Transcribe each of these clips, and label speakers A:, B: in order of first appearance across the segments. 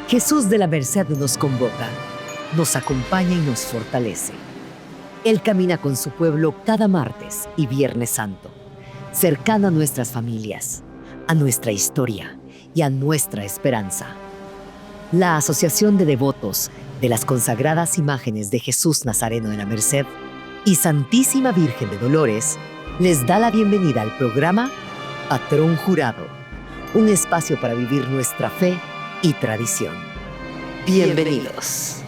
A: Jesús de la Merced nos convoca, nos acompaña y nos fortalece. Él camina con su pueblo cada martes y Viernes Santo, cercano a nuestras familias, a nuestra historia y a nuestra esperanza. La Asociación de Devotos de las Consagradas Imágenes de Jesús Nazareno de la Merced y Santísima Virgen de Dolores les da la bienvenida al programa Patrón Jurado, un espacio para vivir nuestra fe y tradición. Bienvenidos.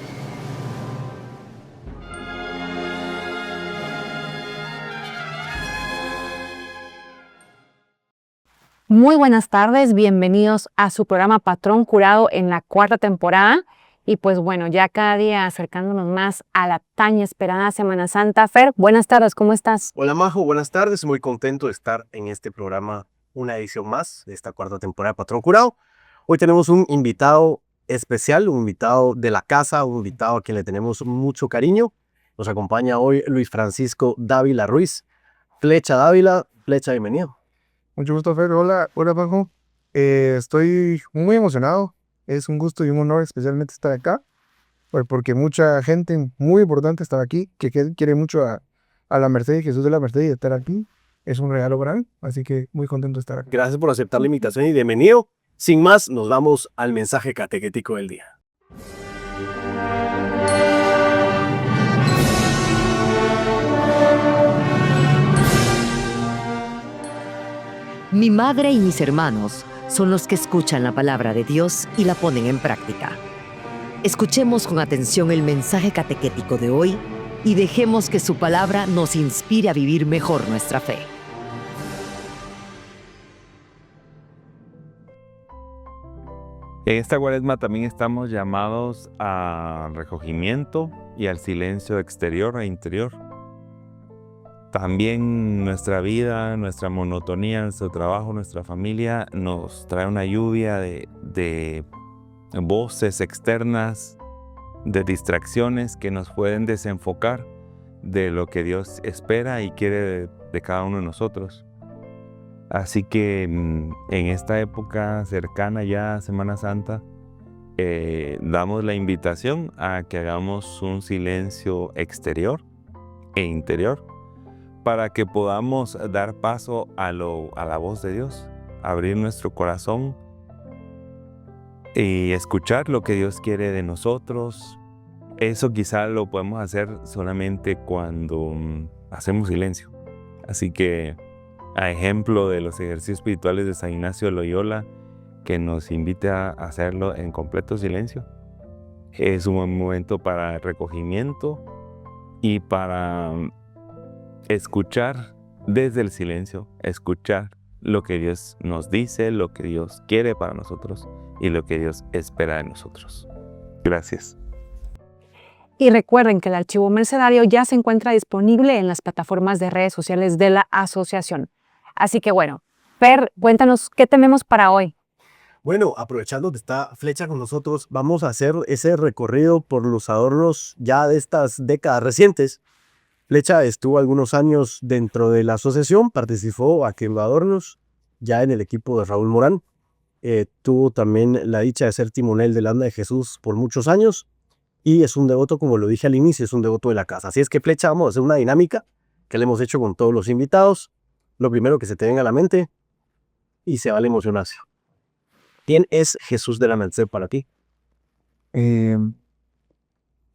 B: Muy buenas tardes, bienvenidos a su programa Patrón Jurado en la 4ª temporada. Y pues bueno, ya cada día acercándonos más a la tan esperada Semana Santa. Fer, buenas tardes, ¿cómo estás?
C: Hola Majo, buenas tardes, muy contento de estar en este programa, una edición más de esta 4ª temporada de Patrón Jurado. Hoy tenemos un invitado especial, un invitado de la casa, un invitado a quien le tenemos mucho cariño. Nos acompaña hoy Luis Francisco Dávila Ruiz. Flecha Dávila, Flecha, bienvenido.
D: Mucho gusto, Fer. Hola, Paco. Estoy muy emocionado. Es un gusto y un honor especialmente estar acá, porque mucha gente muy importante está aquí, que quiere mucho a la Merced y Jesús de la Merced, y estar aquí es un regalo para mí, así que muy contento de estar aquí.
C: Gracias por aceptar la invitación y bienvenido. Sin más, nos vamos al mensaje catequético del día.
A: Mi madre y mis hermanos son los que escuchan la palabra de Dios y la ponen en práctica. Escuchemos con atención el mensaje catequético de hoy y dejemos que su palabra nos inspire a vivir mejor nuestra fe.
E: En esta Cuaresma también estamos llamados al recogimiento y al silencio exterior e interior. También nuestra vida, nuestra monotonía, nuestro trabajo, nuestra familia nos trae una lluvia de voces externas, de distracciones que nos pueden desenfocar de lo que Dios espera y quiere de cada uno de nosotros. Así que en esta época cercana ya a Semana Santa, damos la invitación a que hagamos un silencio exterior e interior, para que podamos dar paso a la voz de Dios, abrir nuestro corazón y escuchar lo que Dios quiere de nosotros. Eso quizá lo podemos hacer solamente cuando hacemos silencio. Así que, a ejemplo de los ejercicios espirituales de San Ignacio de Loyola, que nos invita a hacerlo en completo silencio, es un buen momento para el recogimiento y para escuchar desde el silencio, escuchar lo que Dios nos dice, lo que Dios quiere para nosotros y lo que Dios espera de nosotros. Gracias.
B: Y recuerden que el archivo mercedario ya se encuentra disponible en las plataformas de redes sociales de la asociación. Así que bueno, Fer, cuéntanos qué tenemos para hoy.
C: Bueno, aprovechando que está Flecha con nosotros, vamos a hacer ese recorrido por los adornos ya de estas décadas recientes. Flecha estuvo algunos años dentro de la asociación, participó a quemando adornos, ya en el equipo de Raúl Morán. Tuvo también la dicha de ser timonel del Anda de Jesús por muchos años y es un devoto, como lo dije al inicio, es un devoto de la casa. Así es que, Flecha, vamos a hacer una dinámica que le hemos hecho con todos los invitados. Lo primero que se te venga a la mente y se vale emocionarse. ¿Quién es Jesús de la Merced para ti?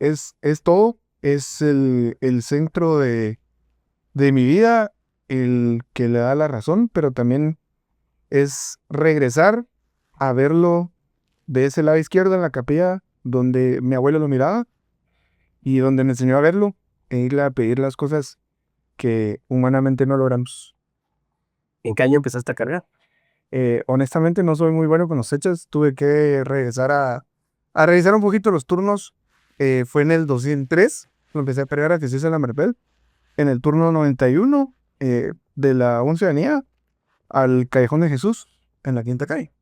D: Es todo. Es el centro de mi vida, el que le da la razón, pero también es regresar a verlo de ese lado izquierdo en la capilla donde mi abuelo lo miraba y donde me enseñó a verlo e irle a pedir las cosas que humanamente no logramos.
C: ¿En qué año empezaste a cargar?
D: Honestamente no soy muy bueno con las fechas, tuve que regresar a revisar un poquito los turnos. Fue en el 2003. Lo empecé a cargar a Jesús en la Merced, en el turno 91 de la 11 Avenida al Callejón de Jesús, en la 5ª calle.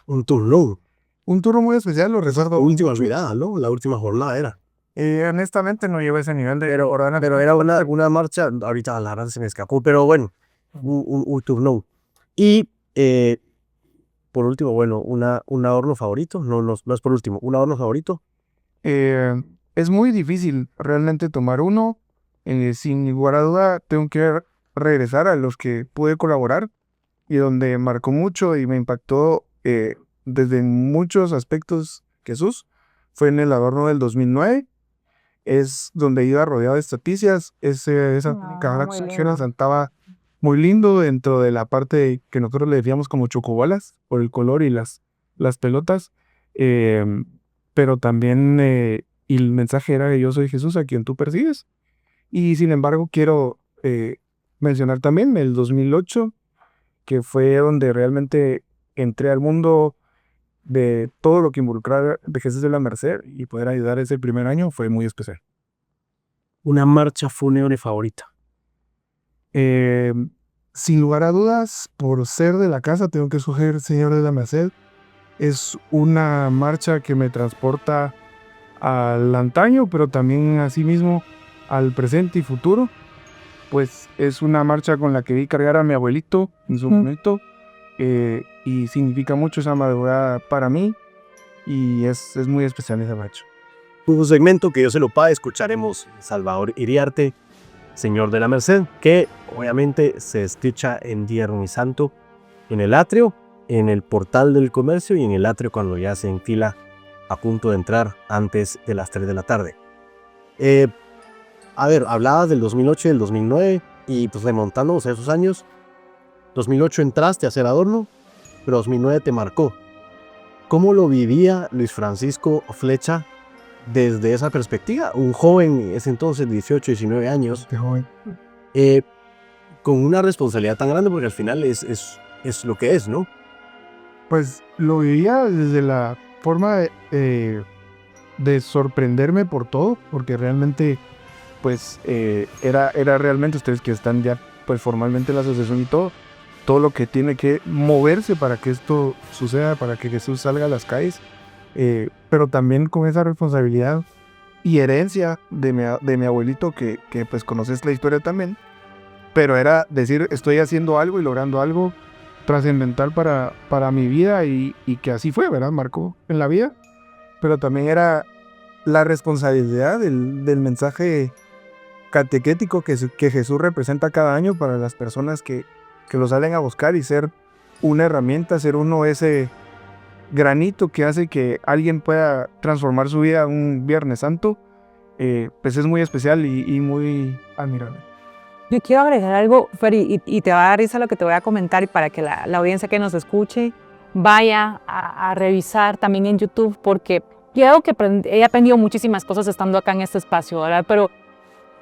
C: Un turno.
D: Un turno muy especial, lo recuerdo.
C: Última olvidada, ¿no? La última jornada era.
D: Honestamente no llevo ese nivel de...
C: Pero era una marcha, ahorita la verdad se me escapó, pero bueno, un turno. Y por último, bueno, un adorno favorito, no es por último, un adorno favorito.
D: Es muy difícil realmente tomar uno. Sin lugar a duda, tengo que regresar a los que pude colaborar y donde marcó mucho y me impactó desde muchos aspectos Jesús. Fue en el adorno del 2009. Es donde iba rodeado de estatuillas. Esa túnica
B: muy
D: que
B: lindo.
D: estaba muy lindo dentro de la parte que nosotros le decíamos como chocobolas por el color y las pelotas. Pero también y el mensaje era que yo soy Jesús a quien tú persigues. Y sin embargo quiero mencionar también el 2008, que fue donde realmente entré al mundo de todo lo que involucraba de Jesús de la Merced y poder ayudar ese primer año fue muy especial.
C: Una marcha fúnebre favorita.
D: Sin lugar a dudas, por ser de la casa, tengo que escoger Señor de la Merced. Es una marcha que me transporta al antaño, pero también asimismo al presente y futuro. Pues es una marcha con la que vi cargar a mi abuelito en su momento, y significa mucho esa madrugada para mí, y es muy especial esa marcha.
C: Un segmento que Dios se lo pague, escucharemos Salvador Iriarte, Señor de la Merced, que obviamente se escucha en Viernes Santo en el atrio, en el portal del comercio y en el atrio cuando ya se enfila a punto de entrar antes de las 3 de la tarde. A ver, hablabas del 2008 y del 2009 y pues remontándonos a esos años, 2008 entraste a hacer adorno, pero 2009 te marcó. ¿Cómo lo vivía Luis Francisco Flecha desde esa perspectiva? Un joven, ese entonces 18, 19 años,
D: Este joven.
C: con una responsabilidad tan grande porque al final es lo que es, ¿no?
D: Pues lo vivía desde la forma de sorprenderme por todo, porque realmente pues era realmente, ustedes que están ya pues formalmente en la asociación y todo lo que tiene que moverse para que esto suceda, para que Jesús salga a las calles, pero también con esa responsabilidad y herencia de mi abuelito que pues conoces la historia también, pero era decir, estoy haciendo algo y logrando algo trascendental para mi vida y que así fue, ¿verdad? Marcó en la vida, pero también era la responsabilidad del mensaje catequético que Jesús representa cada año para las personas que lo salen a buscar y ser una herramienta, ser uno ese granito que hace que alguien pueda transformar su vida un Viernes Santo, pues es muy especial y muy admirable.
B: Yo quiero agregar algo, Fer, y te va a dar risa lo que te voy a comentar y para que la audiencia que nos escuche vaya a revisar también en YouTube, porque yo creo que he aprendido muchísimas cosas estando acá en este espacio, ¿verdad? Pero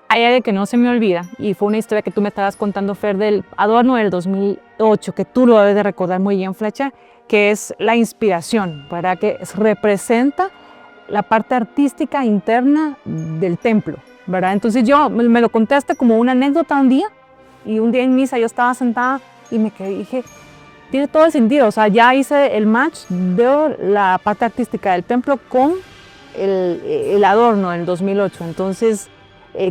B: hay algo que no se me olvida y fue una historia que tú me estabas contando, Fer, del adorno del 2008, que tú lo debes de recordar muy bien, Flecha, que es la inspiración, ¿verdad? Que representa la parte artística interna del templo, ¿verdad? Entonces yo me lo contaste como una anécdota un día, y un día en misa yo estaba sentada y me quedé y dije, tiene todo el sentido, o sea, ya hice el match, veo la parte artística del templo con el adorno del 2008, entonces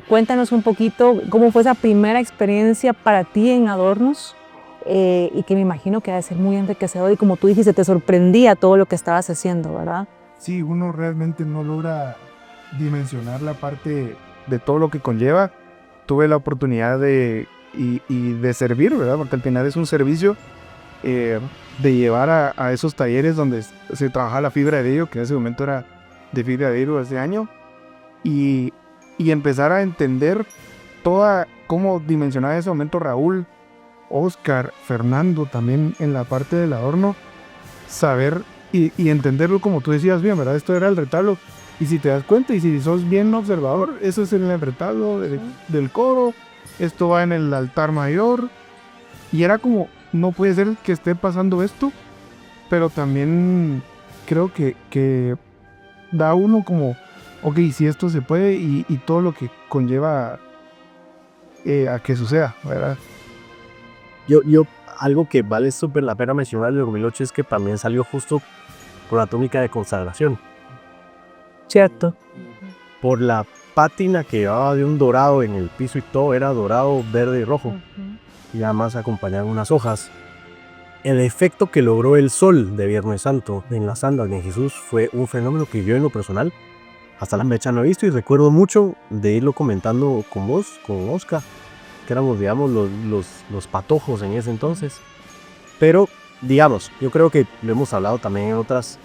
B: cuéntanos un poquito cómo fue esa primera experiencia para ti en adornos, y que me imagino que ha de ser muy enriquecedor y como tú dijiste, te sorprendía todo lo que estabas haciendo, ¿verdad?
D: Sí, uno realmente no logra dimensionar la parte de todo lo que conlleva. Tuve la oportunidad de servir, ¿verdad? Porque al final es un servicio, de llevar a esos talleres donde se trabaja la fibra de vidrio, que en ese momento era de fibra de vidrio ese año, y empezar a entender cómo dimensionaba en ese momento Raúl, Oscar, Fernando también en la parte del adorno, saber y entenderlo como tú decías bien, ¿verdad? Esto era el retablo, y si te das cuenta y si sos bien observador, eso es en el retablo del coro, esto va en el altar mayor, y era como, no puede ser que esté pasando esto, pero también creo que da uno como, ok, si esto se puede y todo lo que conlleva a que suceda, ¿verdad?
C: Yo algo que vale súper la pena mencionar del 2008 es que también salió justo por la túnica de consagración.
B: Cierto.
C: Por la pátina que llevaba de un dorado en el piso y todo era dorado, verde y rojo. Y además acompañaban unas hojas. el efecto que logró el sol de Viernes Santo en las andas de Jesús fue un fenómeno que yo en lo personal hasta la fecha no he visto, y recuerdo mucho de irlo comentando con vos, con Oscar, que éramos, digamos, los patojos en ese entonces. Pero, digamos, yo creo que lo hemos hablado también en otras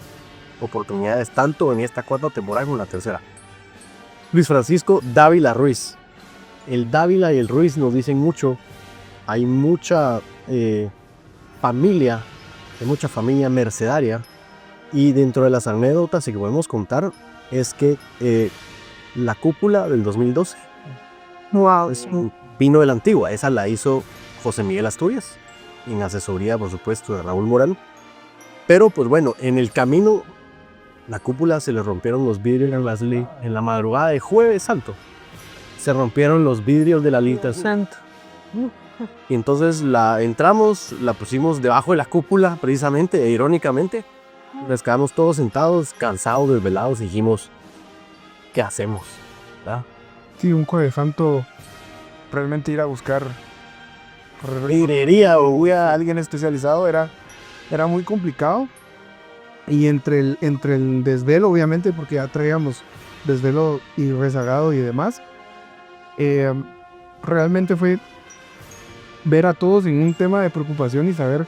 C: oportunidades, tanto en esta cuarta temporada como en la tercera. Luis Francisco Dávila Ruiz. El Dávila y el Ruiz nos dicen mucho. Hay mucha familia, hay mucha familia mercedaria, y dentro de las anécdotas que podemos contar es que la cúpula del 2012 es un vino de la antigua. Esa la hizo José Miguel Asturias, en asesoría, por supuesto, de Raúl Morán. Pero, pues bueno, en el camino, la cúpula se le rompieron los vidrios en la madrugada de Jueves Santo. Se rompieron los vidrios de la lita
B: Santo.
C: y entonces entramos, la pusimos debajo de la cúpula, precisamente, e irónicamente. Nos quedamos todos sentados, cansados, desvelados, y dijimos, ¿qué hacemos? ¿Verdad?
D: Sí, un Jueves Santo, realmente ir a buscar
C: Librería o
D: a alguien especializado era muy complicado. Y entre el desvelo, obviamente, porque ya traíamos desvelo y rezagado y demás, realmente fue ver a todos en un tema de preocupación y saber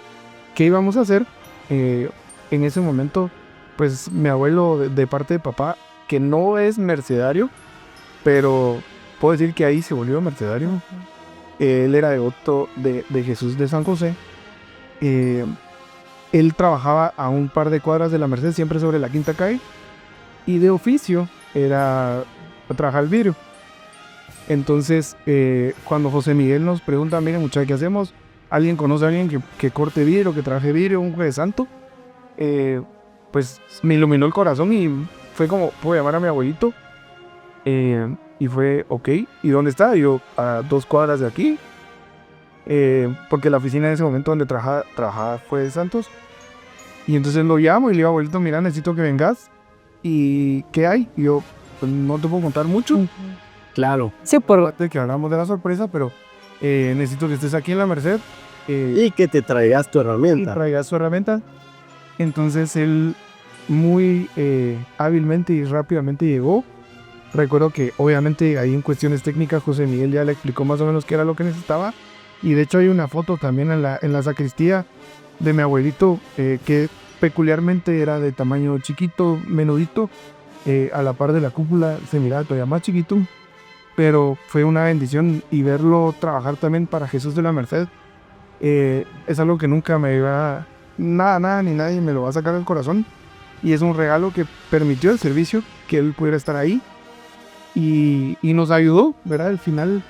D: qué íbamos a hacer. En ese momento, pues mi abuelo de parte de papá, que no es mercedario, pero puedo decir que ahí se volvió mercedario. Él era devoto de Jesús de San José. Él trabajaba a un par de cuadras de la Merced, siempre sobre la Quinta Calle, y de oficio era trabajar el vidrio. Entonces, cuando José Miguel nos pregunta, miren muchachos, ¿qué hacemos? ¿Alguien conoce a alguien que corte vidrio, que trabaje vidrio un Jueves Santo? Pues me iluminó el corazón y fue como, puedo llamar a mi abuelito. Y fue, ok, ¿y dónde está? Y yo, a 2 cuadras de aquí. Porque la oficina en ese momento donde trabajaba fue de Santos. Y entonces lo llamo y le digo, abuelito, mira, necesito que vengas. ¿Y qué hay? Y yo, pues no te puedo contar mucho.
C: Claro.
B: Sí, por
D: Aparte de que hablamos de la sorpresa, pero necesito que estés aquí en la Merced.
C: Y que te traigas tu
D: Y
C: herramienta.
D: traigas su herramienta. Entonces él muy hábilmente y rápidamente llegó. Recuerdo que obviamente ahí en cuestiones técnicas José Miguel ya le explicó más o menos qué era lo que necesitaba. Y de hecho hay una foto también en la sacristía de mi abuelito, que peculiarmente era de tamaño chiquito, menudito. A la par de la cúpula se miraba todavía más chiquito. Pero fue una bendición, y verlo trabajar también para Jesús de la Merced es algo que nunca me iba, nada ni nadie me lo va a sacar del corazón. Y es un regalo que permitió el servicio, que él pudiera estar ahí. Y nos ayudó, ¿verdad? Al final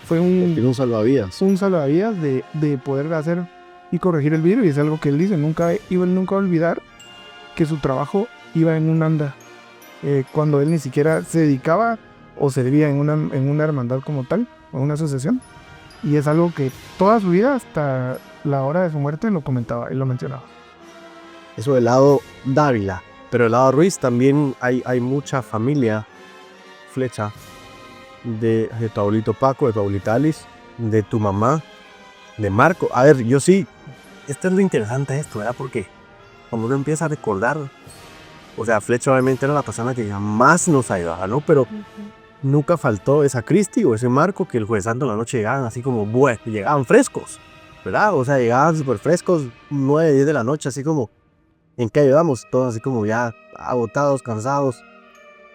D: fue
C: Tiene un salvavidas.
D: un salvavidas de poder hacer y corregir el vidrio. Y es algo que él dice, nunca iba a olvidar que su trabajo iba en un anda. Cuando él ni siquiera se dedicaba o servía en una hermandad como tal, o una asociación. Y es algo que toda su vida, hasta la hora de su muerte, lo comentaba y lo mencionaba.
C: Eso del lado Dávila. Pero del lado Ruiz también hay mucha familia Flecha, de tu abuelito Paco, de tu abuelita Alice, de tu mamá, de Marco. A ver, yo sí, esto es lo interesante de esto, ¿verdad? Porque cuando uno empieza a recordar, o sea, Flecha obviamente era la persona que jamás nos ayudaba, ¿no? Pero nunca faltó esa Cristi o ese Marco que el Jueves Santo en la noche llegaban así como, bueno, llegaban frescos, ¿verdad? O sea, llegaban súper frescos, 9, 10 de la noche, así como, ¿en qué ayudamos? Todos así como ya agotados, cansados.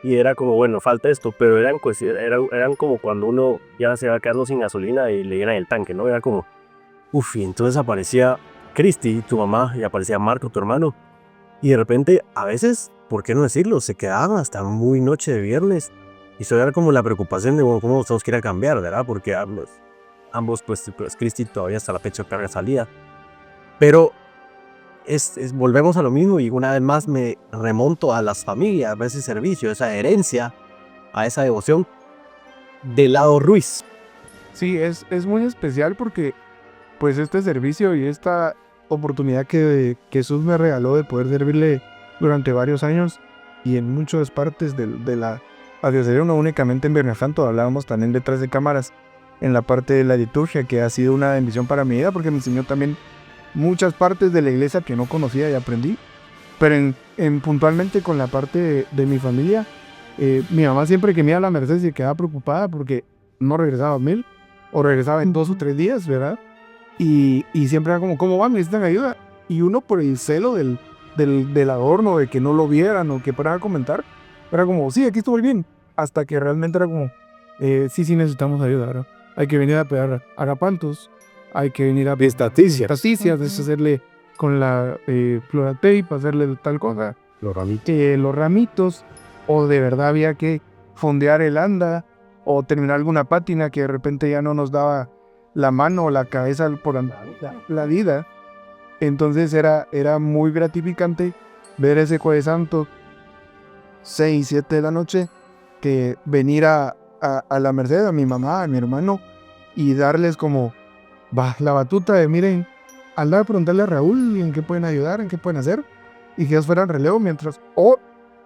C: Y era como, bueno, falta esto, pero eran como cuando uno ya se va quedando sin gasolina y le llenan el tanque, ¿no? Era como, uff, y entonces aparecía Cristi, tu mamá, y aparecía Marco, tu hermano. Y de repente, a veces, ¿por qué no decirlo? Se quedaban hasta muy noche de viernes. Y eso era como la preocupación de, bueno, cómo nos tenemos que ir a cambiar, ¿verdad? Porque ambos pues Cristi todavía hasta la fecha carga salida. Pero volvemos a lo mismo, y una vez más me remonto a las familias, a ese servicio, a esa herencia, a esa devoción del lado Ruiz.
D: Sí, es muy especial porque pues este servicio y esta oportunidad que Jesús me regaló de poder servirle durante varios años y en muchas partes de la asociación, no únicamente en Viernes Santo, hablábamos también detrás de cámaras en la parte de la liturgia, que ha sido una bendición para mi vida porque me enseñó también muchas partes de la iglesia que no conocía y aprendí, pero puntualmente con la parte de mi familia, mi mamá siempre que me iba a la Merced se quedaba preocupada porque no regresaba a 1000 o regresaba en 2 o 3 días, ¿verdad? Y siempre era como, ¿cómo van? ¿Necesitan ayuda? Y uno por el celo del adorno, de que no lo vieran o que para comentar, era como, sí, aquí estoy bien. Hasta que realmente era como, sí necesitamos ayuda, ¿verdad? Hay que venir a pegar agapantos, hay que venir a
C: Estaticia.
D: estaticia, hacerle con la floral tape, hacerle tal cosa,
C: Los ramitos.
D: los ramitos, o de verdad había que fondear el anda, o terminar alguna pátina que de repente ya no nos daba la mano o la cabeza por la vida. Entonces era muy gratificante ver ese Jueves Santo, 6, 7 de la noche, que venir a la Merced, a mi mamá, a mi hermano, y darles como la batuta de, miren, andar a preguntarle a Raúl en qué pueden ayudar, en qué pueden hacer, y que ellos fueran relevo mientras, o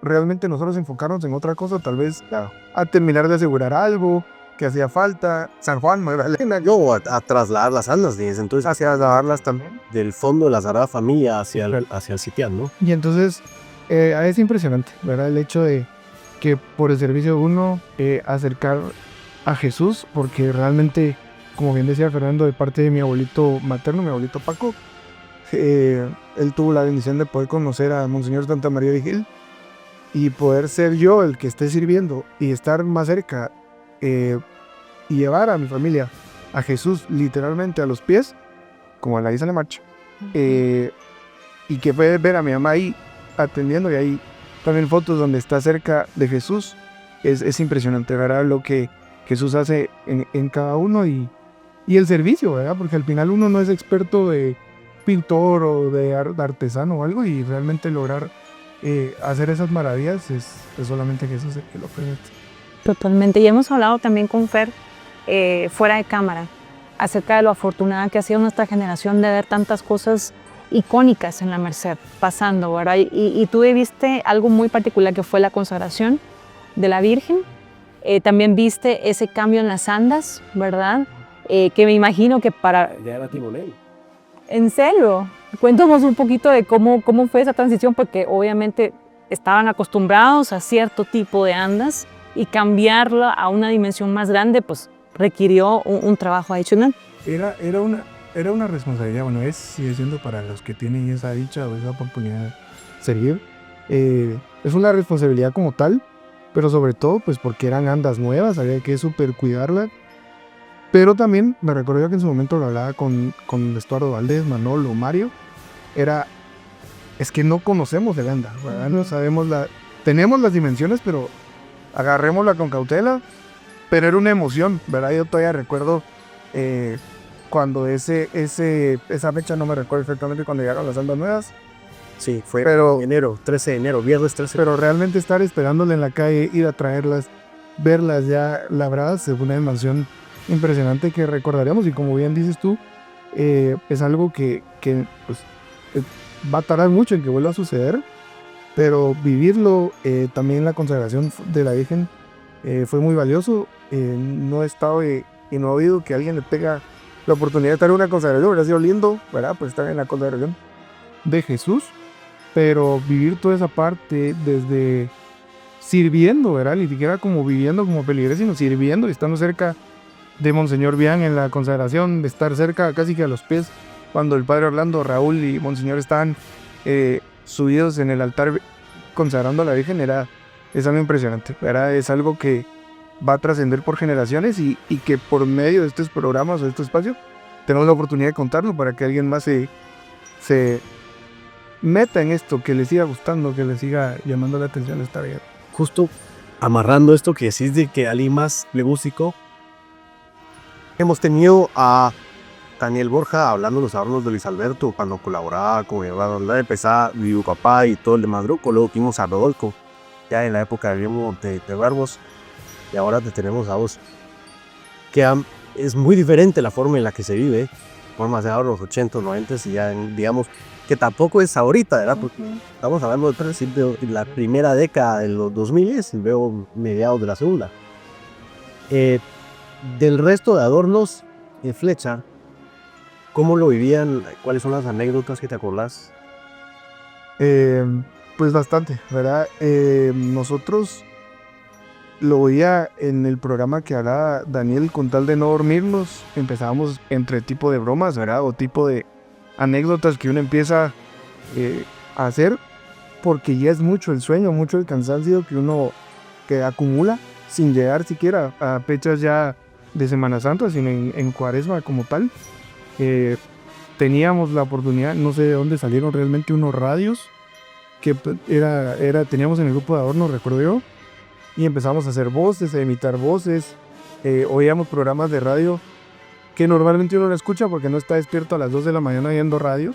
D: realmente nosotros enfocarnos en otra cosa, tal vez a terminar de asegurar algo que hacía falta. San Juan,
C: Yo a trasladar las andas desde entonces
D: hacia lavarlas también.
C: del fondo de la Sagrada Familia hacia el sitial, ¿no?
D: Y entonces es impresionante, ¿verdad? El hecho de que por el servicio de uno acercar a Jesús, porque realmente, como bien decía Fernando, de parte de mi abuelito materno, mi abuelito Paco, él tuvo la bendición de poder conocer a Monseñor Santa María Vigil y poder ser yo el que esté sirviendo y estar más cerca y llevar a mi familia a Jesús literalmente a los pies, como la Isla de Marcha, y que fue ver a mi mamá ahí atendiendo, y ahí también fotos donde está cerca de Jesús. Es impresionante, ¿verdad? Lo que Jesús hace en cada uno y el servicio, ¿verdad? Porque al final uno no es experto de pintor o de artesano o algo, y realmente lograr hacer esas maravillas es solamente Jesús el que lo permite.
B: Totalmente. Y hemos hablado también con Fer fuera de cámara acerca de lo afortunada que ha sido nuestra generación de ver tantas cosas icónicas en la Merced pasando, ¿verdad? Y tú viste algo muy particular que fue la consagración de la Virgen. También viste ese cambio en las andas, ¿verdad? Que me imagino que para...
C: Ya era timonel.
B: ¿En serio? Cuéntanos un poquito de cómo fue esa transición, porque obviamente estaban acostumbrados a cierto tipo de andas y cambiarla a una dimensión más grande, pues requirió un trabajo adicional.
D: Era una responsabilidad, bueno, sigue siendo para los que tienen esa dicha o esa oportunidad de servir. Es una responsabilidad como tal, pero sobre todo pues porque eran andas nuevas, había que súper cuidarlas. Pero también me recuerdo yo que en su momento lo hablaba con Estuardo Valdés, Manolo, Mario, es que no conocemos el anda, ¿verdad? No sabemos tenemos las dimensiones, pero agarrémosla con cautela, pero era una emoción, ¿verdad? Yo todavía recuerdo cuando esa fecha, no me recuerdo exactamente cuando llegaron las andas nuevas.
C: Sí, fue
D: Pero-
C: enero, 13 de enero, viernes 13 de
D: Pero realmente estar esperándola en la calle, ir a traerlas, verlas ya labradas, fue una emoción impresionante que recordaremos. Y como bien dices tú, es algo que pues, va a tardar mucho en que vuelva a suceder, pero vivirlo, también la consagración de la Virgen fue muy valioso. No he estado y no he oído que alguien le tenga la oportunidad de estar en una consagración. Hubiera sido lindo, ¿verdad? Pues estar en la consagración de Jesús, pero vivir toda esa parte desde sirviendo, ¿verdad? Ni siquiera como viviendo como feligres, sino sirviendo y estando cerca de Monseñor Bian en la consagración, de estar cerca casi que a los pies cuando el Padre Orlando, Raúl y Monseñor estaban subidos en el altar consagrando a la Virgen. Es algo impresionante, ¿verdad? Es algo que va a trascender por generaciones y que por medio de estos programas o de estos espacios tenemos la oportunidad de contarlo para que alguien más se meta en esto, que le siga gustando, que le siga llamando la atención esta vida.
C: Justo amarrando esto que decís de que alguien más plebúcico, hemos tenido a Daniel Borja hablando los adornos de Luis Alberto cuando colaboraba con el Banda Pesada, Vivo Papá y todo el demás grupo. Luego tuvimos a Rodolfo, ya en la época de Verbos, y ahora te tenemos a vos. Que es muy diferente la forma en la que se vive, formas de ahora los 80, 90 y ya digamos que tampoco es ahorita, ¿verdad? Porque estamos hablando del principio de la primera década de los 2000 y luego mediados de la segunda. Del resto de adornos, Flecha, ¿Cómo lo vivían? ¿Cuáles son las anécdotas que te acordás?
D: Pues bastante, ¿verdad? Nosotros lo veía en el programa que hará Daniel, con tal de no dormirnos, empezábamos entre tipo de bromas, ¿verdad? O tipo de anécdotas que uno empieza a hacer, porque ya es mucho el sueño, mucho el cansancio que acumula sin llegar siquiera a fechas ya de Semana Santa, sino en Cuaresma como tal. Teníamos la oportunidad, no sé de dónde salieron realmente unos radios que teníamos en el grupo de adorno, recuerdo yo, y empezamos a hacer voces, a imitar voces. Oíamos programas de radio que normalmente uno no escucha porque no está despierto a las 2 de la mañana viendo radio.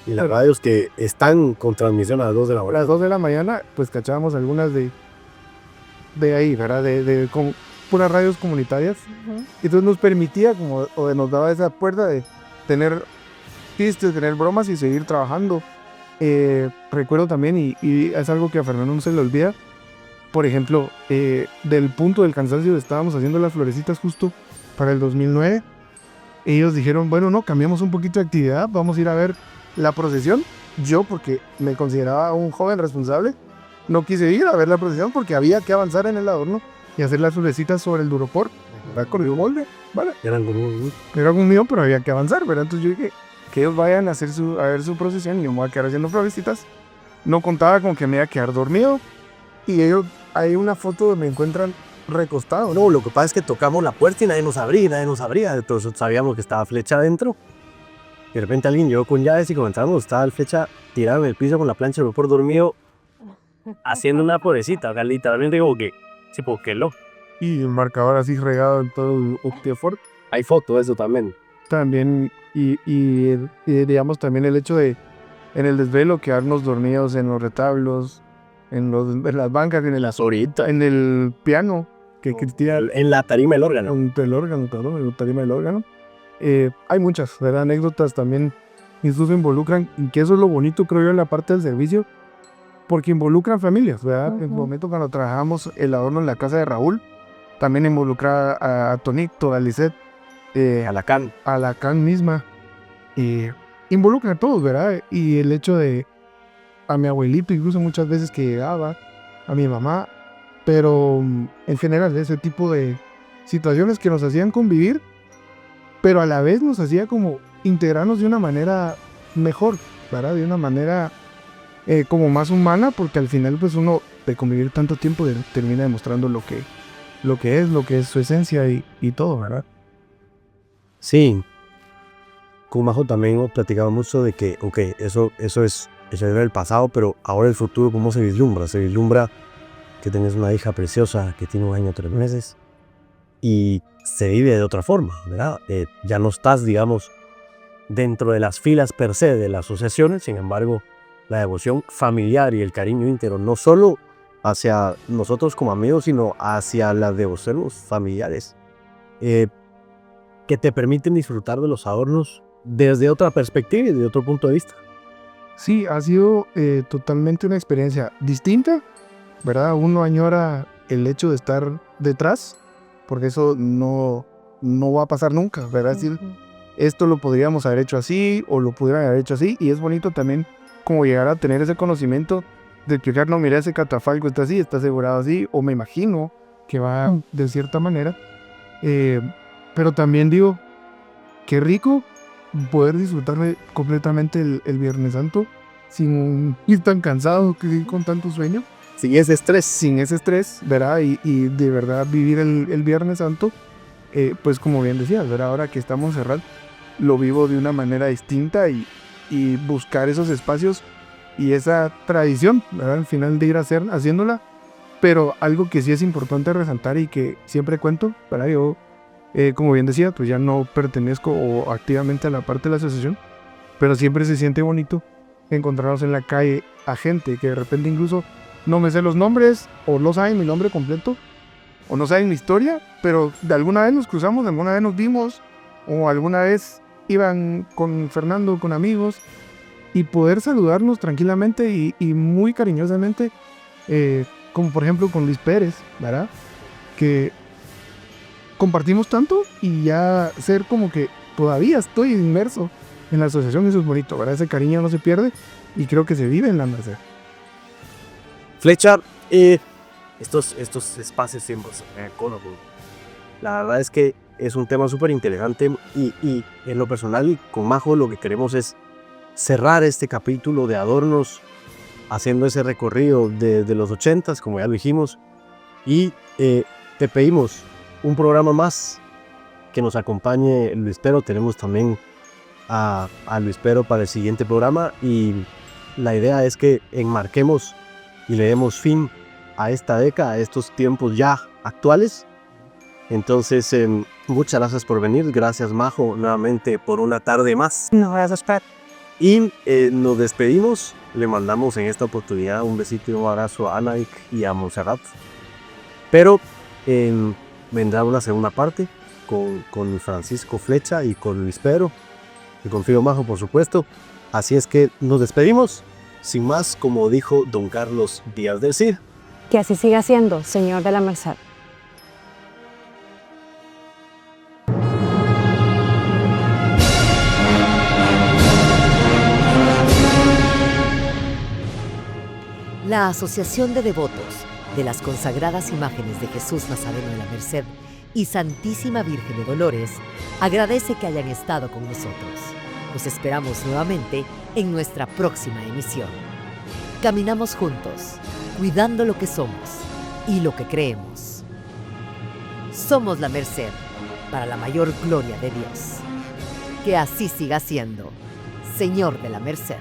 C: Y las radios que están con transmisión a las 2 de la
D: A
C: hora.
D: las 2 de la mañana, pues cachábamos algunas de ahí, ¿verdad? Con puras radios comunitarias. Y entonces nos permitía, nos daba esa puerta de tener chistes, tener bromas y seguir trabajando. Recuerdo también, y es algo que a Fernando no se le olvida, por ejemplo, del punto del cansancio, estábamos haciendo las florecitas justo para el 2009. Ellos dijeron, bueno, no, cambiamos un poquito de actividad, vamos a ir a ver la procesión. Yo, porque me consideraba un joven responsable, no quise ir a ver la procesión porque había que avanzar en el adorno y hacer las florecitas sobre el duropor, ¿verdad? Con el molde, ¿vale?
C: Eran como
D: Era un mío, pero había que avanzar, ¿verdad? Entonces yo dije, que ellos vayan a ver su procesión y yo me voy a quedar haciendo florecitas. No contaba con que me iba a quedar dormido. Y ellos, hay una foto donde me encuentran recostado.
C: No, lo que pasa es que tocamos la puerta y nadie nos abría. Entonces sabíamos que estaba Flecha adentro. Y de repente alguien llegó con llaves y comenzamos, estaba el Flecha tirado en el piso con la plancha del por dormido, haciendo una pobrecita. O sea, literalmente como que, sí, porque lo.
D: Y el marcador así regado en todo el Optifort.
C: Hay fotos de eso también.
D: También, y digamos también el hecho de, en el desvelo, quedarnos dormidos en los retablos, en las bancas, en el piano que Cristina...
C: En la tarima del órgano.
D: En el órgano, perdón, en la tarima del órgano. Hay muchas, ¿verdad? Anécdotas también, incluso involucran, y que eso es lo bonito, creo yo, en la parte del servicio, porque involucran familias, ¿verdad? En el momento cuando trabajamos el adorno en la casa de Raúl, también involucra a Tonito, a Lisette,
C: A la can.
D: a la Can misma, involucra a todos, ¿verdad? Y el hecho de a mi abuelito, incluso muchas veces que llegaba, a mi mamá, pero en general ese tipo de situaciones que nos hacían convivir, pero a la vez nos hacía como integrarnos de una manera mejor, ¿verdad? De una manera como más humana, porque al final pues uno de convivir tanto tiempo termina demostrando lo que es su esencia y todo, ¿verdad?
C: Sí. Con Majo también hemos platicado mucho de que, ok, eso era el pasado, pero ahora el futuro, ¿cómo se vislumbra? Se vislumbra que tienes una hija preciosa que tiene 1 año 3 meses y se vive de otra forma, ¿verdad? Ya no estás, digamos, dentro de las filas per se de las asociaciones, sin embargo, la devoción familiar y el cariño íntegro, no solo hacia nosotros como amigos, sino hacia las devociones familiares, que te permiten disfrutar de los adornos desde otra perspectiva y desde otro punto de vista.
D: Sí, ha sido totalmente una experiencia distinta, ¿verdad? Uno añora el hecho de estar detrás, porque eso no va a pasar nunca, ¿verdad? Es decir, esto lo podríamos haber hecho así o lo pudieran haber hecho así, y es bonito también como llegar a tener ese conocimiento de explicar, no, mira, ese catafalco está así, está asegurado así, o me imagino que va de cierta manera, pero también digo, qué rico poder disfrutarme completamente el Viernes Santo sin ir tan cansado, con tanto sueño.
C: Sin ese estrés.
D: Sin ese estrés, ¿verdad? Y de verdad vivir el Viernes Santo, pues como bien decías, ¿verdad? Ahora que estamos cerrados, lo vivo de una manera distinta y buscar esos espacios y esa tradición, ¿verdad? Al final de ir haciéndola, pero algo que sí es importante resaltar y que siempre cuento, ¿verdad? Yo, como bien decía, pues ya no pertenezco o activamente a la parte de la asociación, pero siempre se siente bonito encontrarnos en la calle a gente que de repente incluso no me sé los nombres, o no saben mi nombre completo, o no saben mi historia, pero de alguna vez nos cruzamos, de alguna vez nos vimos, o alguna vez iban con Fernando, con amigos, y poder saludarnos tranquilamente y muy cariñosamente, como por ejemplo con Luis Pérez, ¿verdad? Que compartimos tanto y ya ser como que todavía estoy inmerso en la asociación, eso es bonito, ¿verdad? Ese cariño no se pierde y creo que se vive en la Merced.
C: Flecha, estos espacios siempre la verdad es que es un tema súper interesante y en lo personal con Majo lo que queremos es cerrar este capítulo de Adornos haciendo ese recorrido de los 80s, como ya lo dijimos, y te pedimos un programa más que nos acompañe Luis Pero. Tenemos también a Luis Pero para el siguiente programa y la idea es que enmarquemos y le demos fin a esta década, a estos tiempos ya actuales. Entonces, muchas gracias por venir. Gracias, Majo, nuevamente por una tarde más.
B: No, gracias, Pat.
C: Y nos despedimos. Le mandamos en esta oportunidad un besito y un abrazo a Anaik y a Montserrat. Pero vendrá una segunda parte con Francisco Flecha y con Luis Pedro. Y con Fío Majo, por supuesto. Así es que nos despedimos. Sin más, como dijo don Carlos Díaz del Cid.
B: Que así siga siendo, Señor de la Merced.
A: La Asociación de Devotos de las Consagradas Imágenes de Jesús Nazareno de la Merced y Santísima Virgen de Dolores agradece que hayan estado con nosotros. Los esperamos nuevamente en nuestra próxima emisión. Caminamos juntos, cuidando lo que somos y lo que creemos. Somos la Merced, para la mayor gloria de Dios. Que así siga siendo, Señor de la Merced.